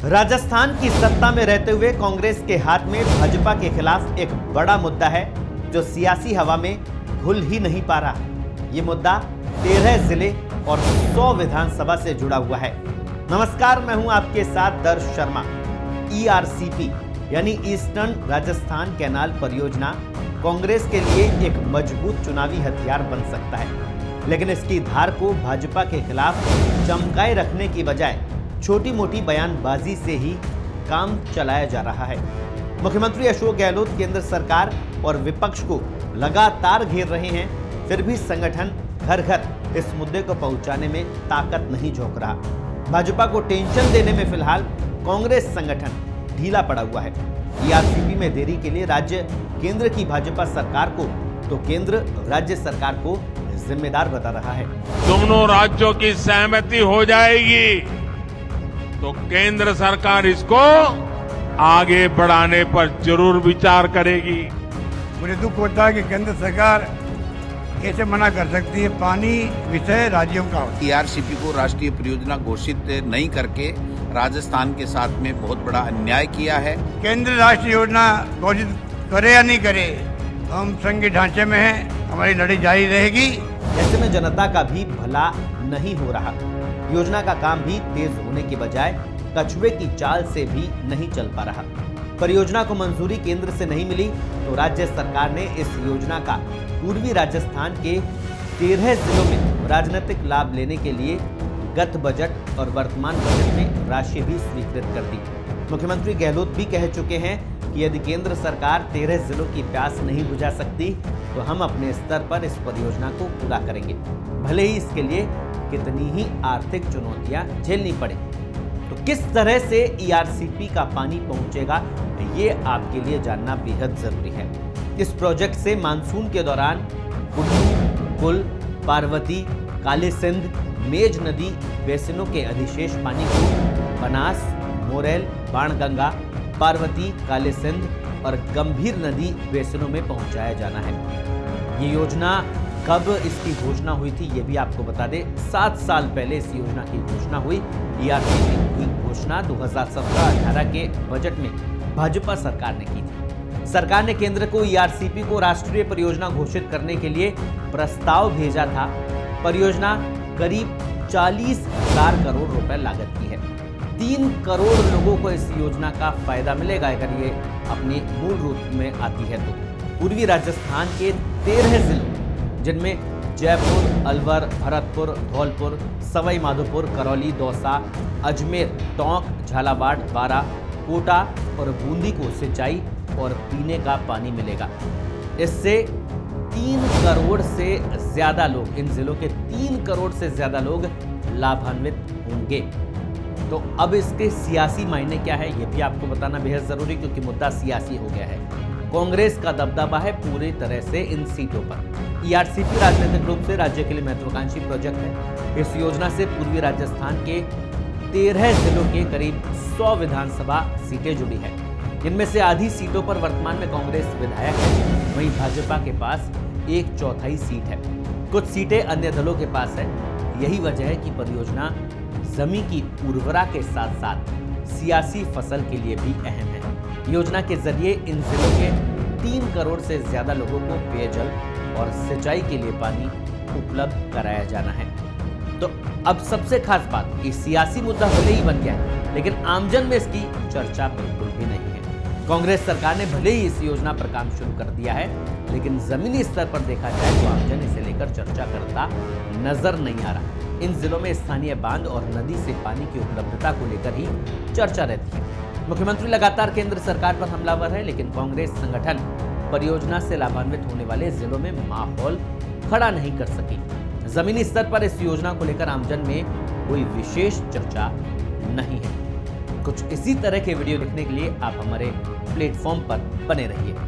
राजस्थान की सत्ता में रहते हुए कांग्रेस के हाथ में भाजपा के खिलाफ एक बड़ा मुद्दा है जो सियासी हवा में घुल ही नहीं पा रहा। ये मुद्दा 13 जिले और 100 विधानसभा से जुड़ा हुआ है। नमस्कार, मैं हूं आपके साथ दर्श शर्मा। ERCP यानी ईस्टर्न राजस्थान कैनाल परियोजना कांग्रेस के लिए एक मजबूत चुनावी हथियार बन सकता है, लेकिन इसकी धार को भाजपा के खिलाफ चमकाए रखने की बजाय छोटी मोटी बयानबाजी से ही काम चलाया जा रहा है। मुख्यमंत्री अशोक गहलोत केंद्र सरकार और विपक्ष को लगातार घेर रहे हैं, फिर भी संगठन घर घर इस मुद्दे को पहुंचाने में ताकत नहीं झोंक रहा। भाजपा को टेंशन देने में फिलहाल कांग्रेस संगठन ढीला पड़ा हुआ है। ERCP में देरी के लिए राज्य केंद्र की भाजपा सरकार को तो केंद्र राज्य सरकार को जिम्मेदार बता रहा है। दोनों राज्यों की सहमति हो जाएगी तो केंद्र सरकार इसको आगे बढ़ाने पर जरूर विचार करेगी। मुझे दुख होता है कि केंद्र सरकार कैसे मना कर सकती है। पानी विषय राज्यों का होता है। ERCP को राष्ट्रीय परियोजना घोषित नहीं करके राजस्थान के साथ में बहुत बड़ा अन्याय किया है। केंद्र राष्ट्रीय योजना घोषित करे या नहीं करे, हम संघीय ढांचे में हैं, हमारी लड़ाई जारी रहेगी। ऐसे में जनता का भी भला नहीं हो रहा। योजना का काम भी तेज होने के बजाय कछुए की चाल से भी नहीं चल पा रहा। परियोजना को मंजूरी केंद्र से नहीं मिली तो राज्य सरकार ने इस योजना का पूर्वी राजस्थान के 13 जिलों में राजनीतिक लाभ लेने के लिए गत बजट और वर्तमान बजट में राशि भी स्वीकृत कर दी। मुख्यमंत्री गहलोत भी कह चुके हैं कि यदि केंद्र सरकार 13 जिलों की प्यास नहीं बुझा सकती तो हम अपने स्तर पर इस परियोजना को पूरा करेंगे, भले ही इसके लिए कितनी ही आर्थिक चुनौतियां झेलनी पड़े। तो किस तरह से ERCP का पानी पहुंचेगा, ये आपके लिए जानना बेहद जरूरी है। इस प्रोजेक्ट से मानसून के दौरान कुल्लू, कुल, पार्वती, काली सिंध, मेज नदी बेसिनों के अधिशेष पानी को बनास, मोरेल, बाणगंगा, पार्वती, काली सिंध और गंभीर नदी बेसिनों में पहुंचाया जाना है। ये योजना कब इसकी घोषणा हुई थी ये भी आपको बता दें। 7 साल पहले इस योजना की घोषणा हुई। ERCP की घोषणा 2017-18 के बजट में भाजपा सरकार ने की थी। सरकार ने केंद्र को ERCP को राष्ट्रीय परियोजना घोषित करने के लिए प्रस्ताव भेजा था। परियोजना करीब 40,000 करोड़ रुपए लागत की है। 3 करोड़ लोगों को इस योजना का फायदा मिलेगा अगर ये अपने मूल रूप में आती है तो। पूर्वी राजस्थान के 13 जिलों जिनमें जयपुर, अलवर, भरतपुर, धौलपुर, सवाई माधोपुर, करौली, दौसा, अजमेर, टोंक, झालावाड़, बारा, कोटा और बूंदी को सिंचाई और पीने का पानी मिलेगा। इससे 3 करोड़ से ज्यादा लोग, इन जिलों के 3 करोड़ से ज्यादा लोग लाभान्वित होंगे। तो अब इसके सियासी मायने क्या है ये भी आपको बताना बेहद जरूरी, क्योंकि मुद्दा सियासी हो गया है। कांग्रेस का दबदबा है पूरी तरह से इन सीटों पर। ERCP राजनीतिक रूप से राज्य के लिए महत्वाकांक्षी प्रोजेक्ट है। इस योजना से पूर्वी राजस्थान के 13 जिलों के करीब 100 विधानसभा सीटें जुड़ी हैं। इनमें से आधी सीटों पर वर्तमान में कांग्रेस विधायक है, वहीं भाजपा के पास 1/4 सीट है। कुछ सीटें अन्य दलों के पास है। यही वजह है कि परियोजना जमीन की उर्वरा के साथ साथ सियासी फसल के लिए भी अहम है। योजना के जरिए इन जिलों के 3 करोड़ से ज्यादा लोगों को पेयजल और सिंचाई के लिए पानी उपलब्ध कराया जाना है। तो अब सबसे खास बात, ये सियासी मुद्दा भले ही बन गया है, लेकिन आमजन में इसकी चर्चा बिल्कुल भी नहीं है। कांग्रेस सरकार ने भले ही इस योजना पर काम शुरू कर दिया है, लेकिन जमीनी स्तर पर देखा जाए तो आमजन इसे लेकर चर्चा करता नजर नहीं आ रहा। इन जिलों में स्थानीय बांध और नदी से पानी की उपलब्धता को लेकर ही चर्चा रहती है। मुख्यमंत्री लगातार केंद्र सरकार पर हमलावर है, लेकिन कांग्रेस संगठन परियोजना से लाभान्वित होने वाले जिलों में माहौल खड़ा नहीं कर सकी। जमीनी स्तर पर इस योजना को लेकर आमजन में कोई विशेष चर्चा नहीं है। कुछ इसी तरह के वीडियो देखने के लिए आप हमारे प्लेटफॉर्म पर बने रहिए।